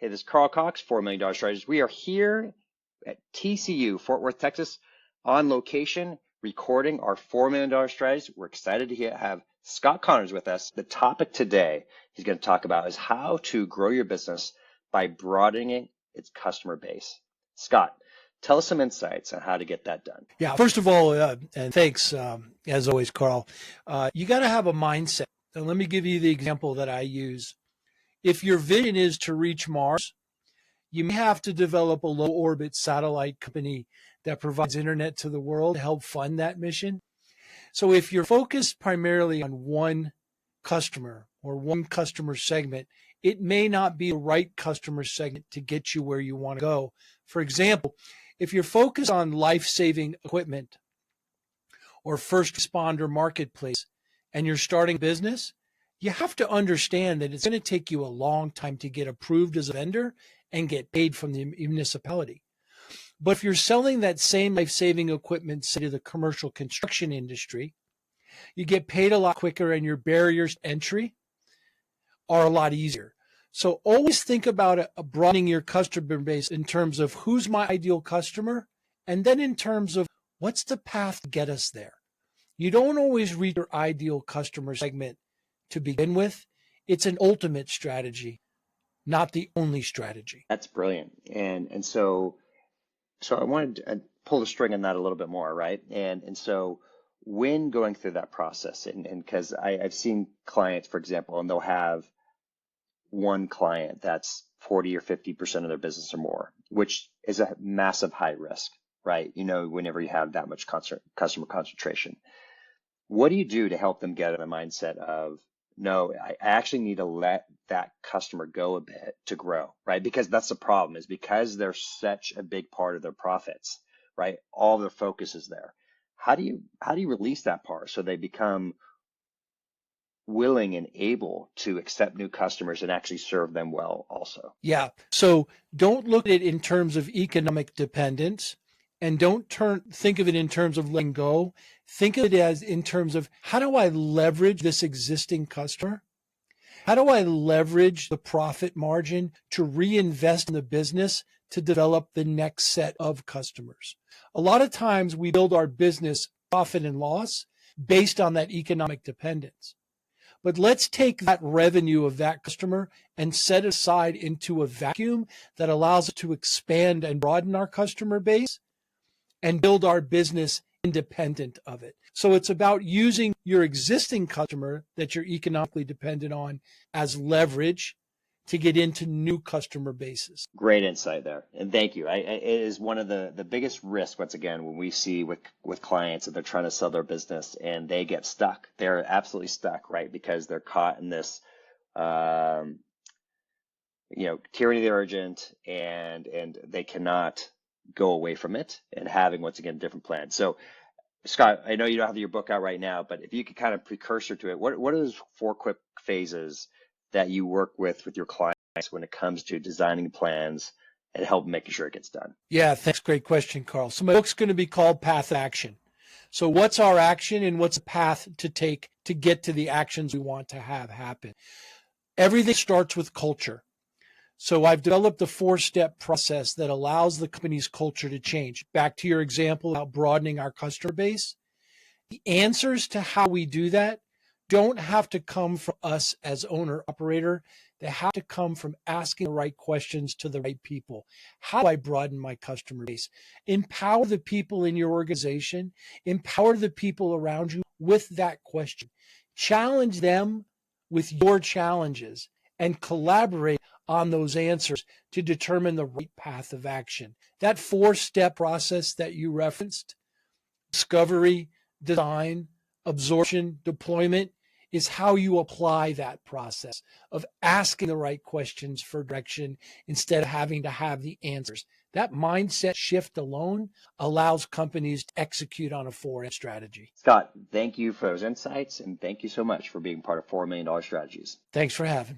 Hey, this is Carl Cox, $4 Million Strategist. We are here at TCU, Fort Worth, Texas, on location, recording our $4 Million Strategist. We're excited to have Scott Connors with us. The topic today he's going to talk about is how to grow your business by broadening its customer base. Scott, tell us some insights on how to get that done. Yeah, first of all, and thanks, as always, Carl, you got to have a mindset. And let me give you the example that I use. If your vision is to reach Mars, you may have to develop a low orbit satellite company that provides internet to the world to help fund that mission. So if you're focused primarily on one customer or one customer segment, it may not be the right customer segment to get you where you want to go. For example, if you're focused on life-saving equipment or first responder marketplace and you're starting a business, you have to understand that it's going to take you a long time to get approved as a vendor and get paid from the municipality. But if you're selling that same life-saving equipment, say, to the commercial construction industry, you get paid a lot quicker and your barriers to entry are a lot easier. So always think about broadening your customer base in terms of who's my ideal customer, and then in terms of what's the path to get us there. You don't always reach your ideal customer segment to begin with. It's an ultimate strategy, not the only strategy. That's brilliant. And so I wanted to pull the string on that a little bit more, right? And so when going through that process, and because I've seen clients, for example, and they'll have one client that's 40 or 50% of their business or more, which is a massive high risk, right? You know, whenever you have that much customer concentration, what do you do to help them get in the mindset of, no, I actually need to let that customer go a bit to grow, right? Because that's the problem, is because they're such a big part of their profits, right? All their focus is there. How do you release that part so they become willing and able to accept new customers and actually serve them well also? Yeah. So don't look at it in terms of economic dependence, and don't think of it in terms of letting go. Think of it as in terms of, how do I leverage this existing customer? How do I leverage the profit margin to reinvest in the business to develop the next set of customers? A lot of times we build our business profit and loss based on that economic dependence. But let's take that revenue of that customer and set it aside into a vacuum that allows us to expand and broaden our customer base and build our business independent of it. So it's about using your existing customer that you're economically dependent on as leverage to get into new customer bases. Great insight there, and thank you. It is one of the biggest risks, once again, when we see with clients that they're trying to sell their business and they get stuck. They're absolutely stuck, right? Because they're caught in this, tyranny of the urgent, and they cannot go away from it, and having, once again, different plans. So, Scott, I know you don't have your book out right now, but if you could kind of precursor to it, what are those 4 quick phases that you work with your clients when it comes to designing plans and help making sure it gets done? Yeah, thanks. Great question, Carl. So my book's going to be called Path Action. So what's our action and what's the path to take to get to the actions we want to have happen? Everything starts with culture. So I've developed a 4-step process that allows the company's culture to change. Back to your example about broadening our customer base. The answers to how we do that don't have to come from us as owner operator. They have to come from asking the right questions to the right people. How do I broaden my customer base? Empower the people in your organization. Empower the people around you with that question. Challenge them with your challenges and collaborate on those answers to determine the right path of action. That 4-step process that you referenced, discovery, design, absorption, deployment, is how you apply that process of asking the right questions for direction instead of having to have the answers. That mindset shift alone allows companies to execute on a 4M strategy. Scott, thank you for those insights, and thank you so much for being part of $4 Million Strategies. Thanks for having me.